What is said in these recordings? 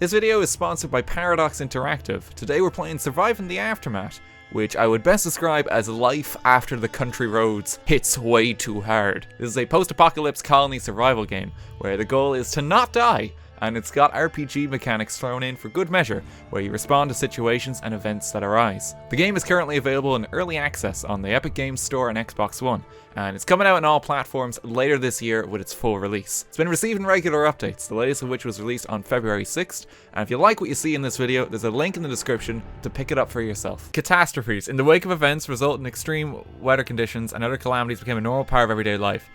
This video is sponsored by Paradox Interactive. Today we're playing Surviving the Aftermath, which I would best describe as life after the country roads hits way too hard. This is a post-apocalypse colony survival game, where the goal is to not die, and it's got RPG mechanics thrown in for good measure, where you respond to situations and events that arise. The game is currently available in early access on the Epic Games Store and Xbox One, and it's coming out on all platforms later this year with its full release. It's been receiving regular updates, the latest of which was released on February 6th, and if you like what you see in this video, there's a link in the description to pick it up for yourself. Catastrophes. In the wake of events result in extreme weather conditions and other calamities became a normal part of everyday life.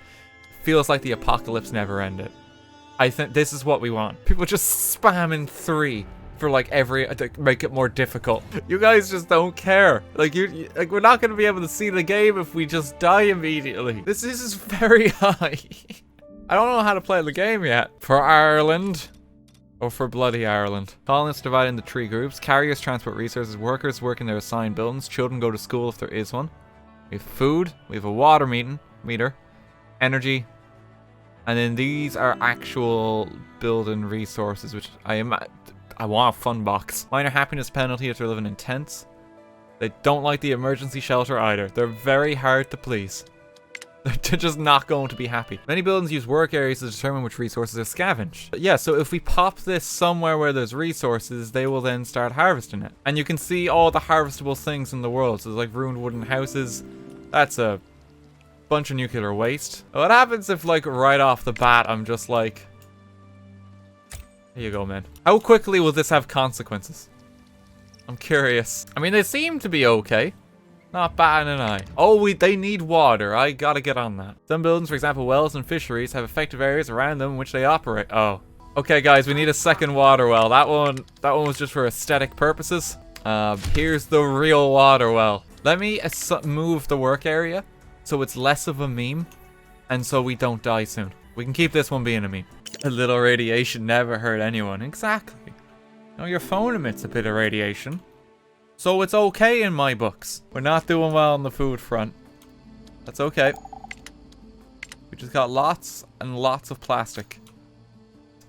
Feels like the apocalypse never ended. I think this is what we want. People just spamming 3 for like to make it more difficult. You guys just don't care. Like we're not gonna be able to see the game if we just die immediately. This is very high. I don't know how to play the game yet. For Ireland. Or for bloody Ireland. Colonists divided into 3 groups. Carriers transport resources. Workers work in their assigned buildings. Children go to school if there is one. We have food. We have a water meter. Energy. And then these are actual building resources, which I want a fun box. Minor happiness penalty if they're living in tents. They don't like the emergency shelter either. They're very hard to please. They're just not going to be happy. Many buildings use work areas to determine which resources are scavenged. But yeah, so if we pop this somewhere where there's resources, they will then start harvesting it. And you can see all the harvestable things in the world. So there's like ruined wooden houses. That's a bunch of nuclear waste. What happens if like right off the bat I'm just like, here you go, man. How quickly will this have consequences? I'm curious. I mean, they seem to be okay. Not batting an eye. Oh, they need water. I gotta get on that. Some buildings, for example wells and fisheries, have effective areas around them in which they operate. Oh, okay guys, we need a second water well. That one was just for aesthetic purposes. Here's the real water well. Let me move the work area so it's less of a meme, and so we don't die soon. We can keep this one being a meme. A little radiation never hurt anyone. Exactly. Now your phone emits a bit of radiation, so it's okay in my books. We're not doing well on the food front. That's okay. We just got lots and lots of plastic.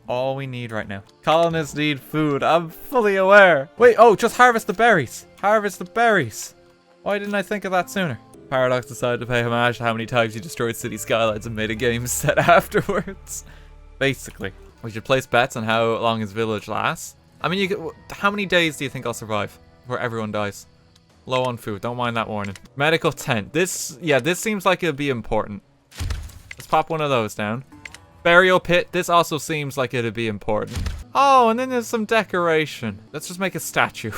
All we need right now. Colonists need food. I'm fully aware. Wait, oh, just harvest the berries. Harvest the berries. Why didn't I think of that sooner? Paradox decided to pay homage to how many times he destroyed city skylines and made a game set afterwards. Basically. We should place bets on how long his village lasts. I mean, how many days do you think I'll survive before everyone dies? Low on food, don't mind that warning. Medical tent. This seems like it'd be important. Let's pop one of those down. Burial pit. This also seems like it'd be important. Oh, and then there's some decoration. Let's just make a statue.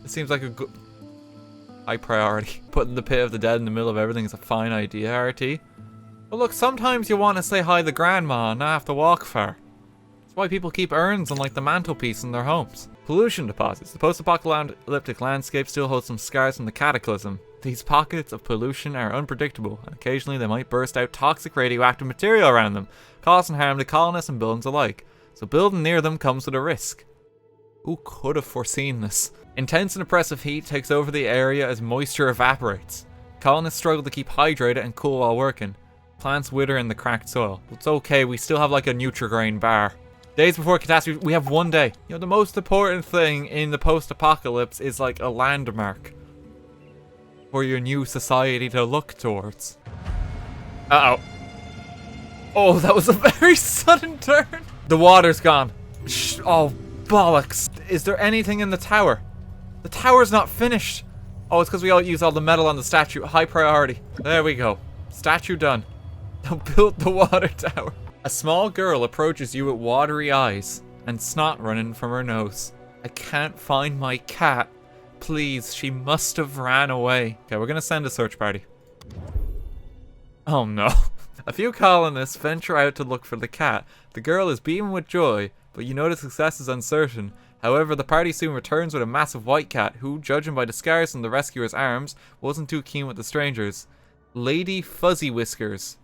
It seems like a good... high priority. Putting the pit of the dead in the middle of everything is a fine idea, RT. But look, sometimes you want to say hi to grandma and not have to walk far. That's why people keep urns on like the mantelpiece in their homes. Pollution deposits. The post-apocalyptic landscape still holds some scars from the cataclysm. These pockets of pollution are unpredictable, and occasionally they might burst out toxic radioactive material around them, causing harm to colonists and buildings alike. So building near them comes with a risk. Who could have foreseen this? Intense and oppressive heat takes over the area as moisture evaporates. Colonists struggle to keep hydrated and cool while working. Plants wither in the cracked soil. It's okay, we still have like a Nutri-Grain bar. Days before catastrophe, we have 1 day. You know, the most important thing in the post-apocalypse is like a landmark for your new society to look towards. Uh-oh. Oh, that was a very sudden turn. The water's gone. Oh, bollocks. Is there anything in the tower? The tower's not finished. Oh, it's because we all use all the metal on the statue. High priority. There we go. Statue done. Now build the water tower. A small girl approaches you with watery eyes and snot running from her nose. I can't find my cat. Please, she must have ran away. Okay, we're gonna send a search party. Oh no. A few colonists venture out to look for the cat. The girl is beaming with joy, but you know the success is uncertain. However, the party soon returns with a massive white cat who, judging by the scars on the rescuer's arms, wasn't too keen with the strangers. Lady Fuzzy Whiskers.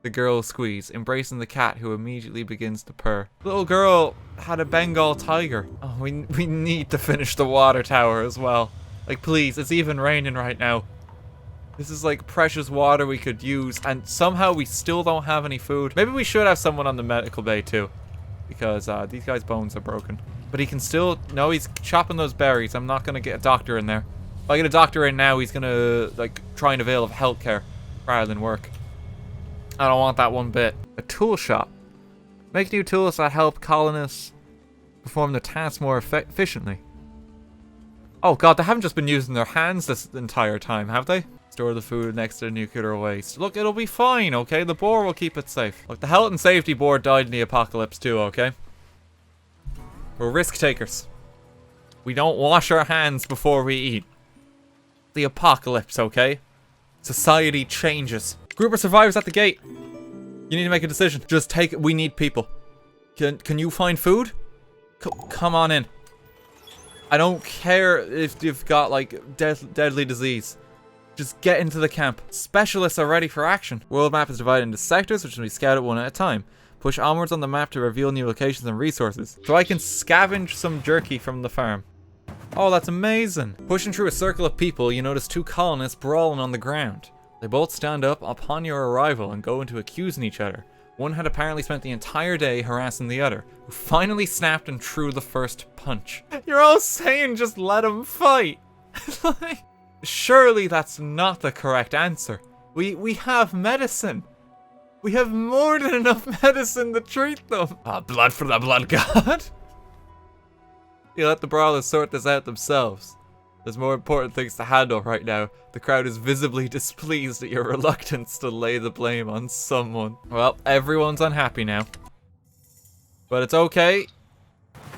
The girl squeezes, embracing the cat who immediately begins to purr. Little girl had a Bengal tiger. Oh, we need to finish the water tower as well. Like, please, it's even raining right now. This is like precious water we could use, and somehow we still don't have any food. Maybe we should have someone on the medical bay too. because these guys' bones are broken. But he can still... No, he's chopping those berries. I'm not going to get a doctor in there. If I get a doctor in now, he's going to, like, try and avail of healthcare rather than work. I don't want that one bit. A tool shop. Make new tools that help colonists perform their tasks more efficiently. Oh god, they haven't just been using their hands this entire time, have they? Store the food next to the nuclear waste. Look, it'll be fine, okay? The boar will keep it safe. Look, the health and safety board died in the apocalypse too, okay? We're risk takers. We don't wash our hands before we eat. The apocalypse, okay? Society changes. Group of survivors at the gate. You need to make a decision. Just take it. We need people. Can you find food? Come on in. I don't care if you've got like deadly disease. Just get into the camp. Specialists are ready for action. World map is divided into sectors which can be scouted one at a time. Push onwards on the map to reveal new locations and resources. So I can scavenge some jerky from the farm. Oh, that's amazing. Pushing through a circle of people, you notice two colonists brawling on the ground. They both stand up upon your arrival and go into accusing each other. One had apparently spent the entire day harassing the other, who finally snapped and threw the first punch. You're all saying just let him fight. Surely that's not the correct answer. We have medicine. We have more than enough medicine to treat them. Blood for the blood god. You let the brawlers sort this out themselves. There's more important things to handle right now. The crowd is visibly displeased at your reluctance to lay the blame on someone. Well, everyone's unhappy now. But it's okay,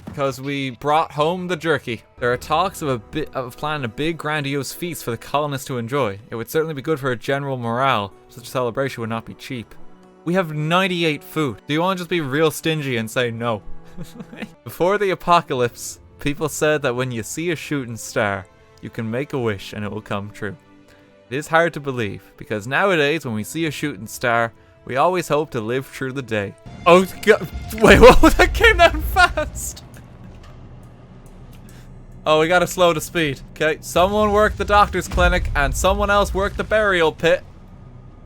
because we brought home the jerky. There are talks of planning a big grandiose feast for the colonists to enjoy. It would certainly be good for a general morale. Such a celebration would not be cheap. We have 98 food. Do you want to just be real stingy and say no? Before the apocalypse, people said that when you see a shooting star, you can make a wish and it will come true. It is hard to believe, because nowadays when we see a shooting star, we always hope to live through the day. Oh god, wait, what? That came down fast! Oh, we gotta slow the speed. Okay, someone work the doctor's clinic and someone else work the burial pit.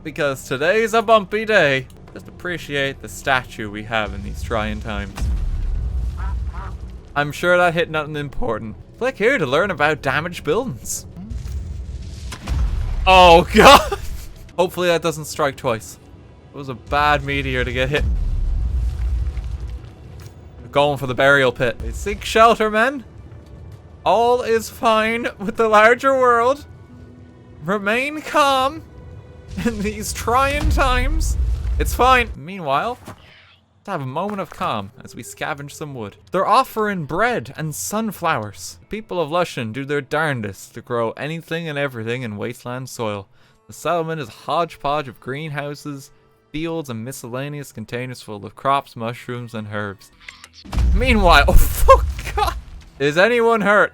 Because today's a bumpy day. Just appreciate the statue we have in these trying times. I'm sure that hit nothing important. Click here to learn about damaged buildings. Oh god! Hopefully that doesn't strike twice. It was a bad meteor to get hit. We're going for the burial pit. Seek shelter, men. All is fine with the larger world. Remain calm in these trying times. It's fine. Meanwhile, let's have a moment of calm as we scavenge some wood. They're offering bread and sunflowers. The people of Lushan do their darndest to grow anything and everything in wasteland soil. The settlement is a hodgepodge of greenhouses, fields, and miscellaneous containers full of crops, mushrooms, and herbs. Meanwhile, oh fuck god! Is anyone hurt?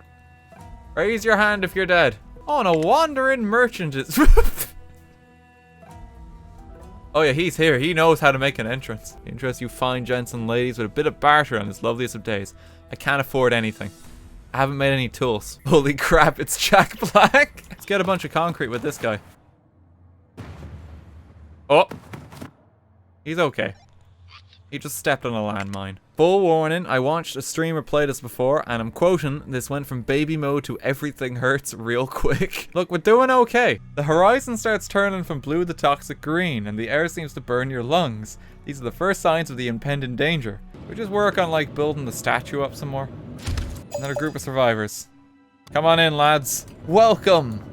Raise your hand if you're dead. Oh, and a wandering merchant is... Oh yeah, he's here. He knows how to make an entrance. Interest you fine gents and ladies with a bit of barter on this loveliest of days. I can't afford anything. I haven't made any tools. Holy crap, it's Jack Black. Let's get a bunch of concrete with this guy. Oh. He's okay. He just stepped on a landmine. Full warning, I watched a streamer play this before, and I'm quoting, this went from baby mode to everything hurts real quick. Look, we're doing okay. The horizon starts turning from blue to toxic green, and the air seems to burn your lungs. These are the first signs of the impending danger. We just work on, like, building the statue up some more. Another group of survivors. Come on in, lads. Welcome.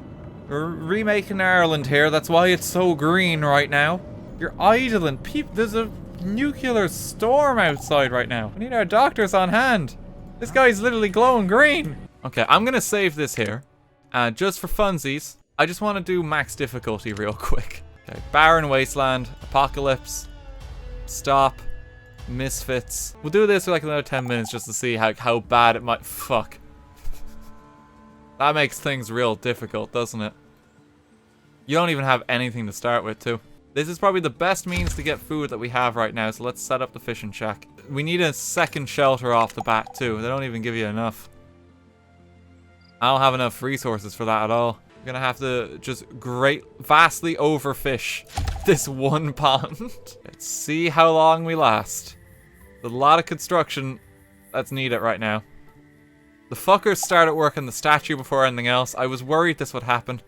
We're remaking Ireland here, that's why it's so green right now. You're idling. There's a nuclear storm outside right now. We need our doctors on hand. This guy's literally glowing green. Okay, I'm gonna save this here. Just for funsies, I just want to do max difficulty real quick. Okay, barren wasteland, apocalypse, stop, misfits. We'll do this for like another 10 minutes just to see how bad it might. Fuck. That makes things real difficult, doesn't it? You don't even have anything to start with, too. This is probably the best means to get food that we have right now, so let's set up the fishing shack. We need a second shelter off the bat, too. They don't even give you enough. I don't have enough resources for that at all. We're gonna have to just vastly overfish this one pond. Let's see how long we last. There's a lot of construction that's needed right now. The fuckers started work on the statue before anything else. I was worried this would happen.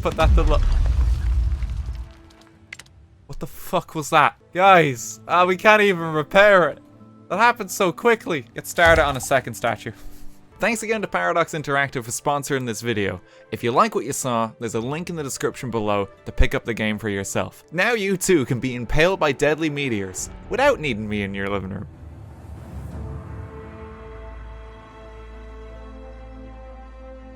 Put that to look. What the fuck was that? Guys, we can't even repair it. That happened so quickly. Get started on a second statue. Thanks again to Paradox Interactive for sponsoring this video. If you like what you saw, there's a link in the description below to pick up the game for yourself. Now you too can be impaled by deadly meteors without needing me in your living room.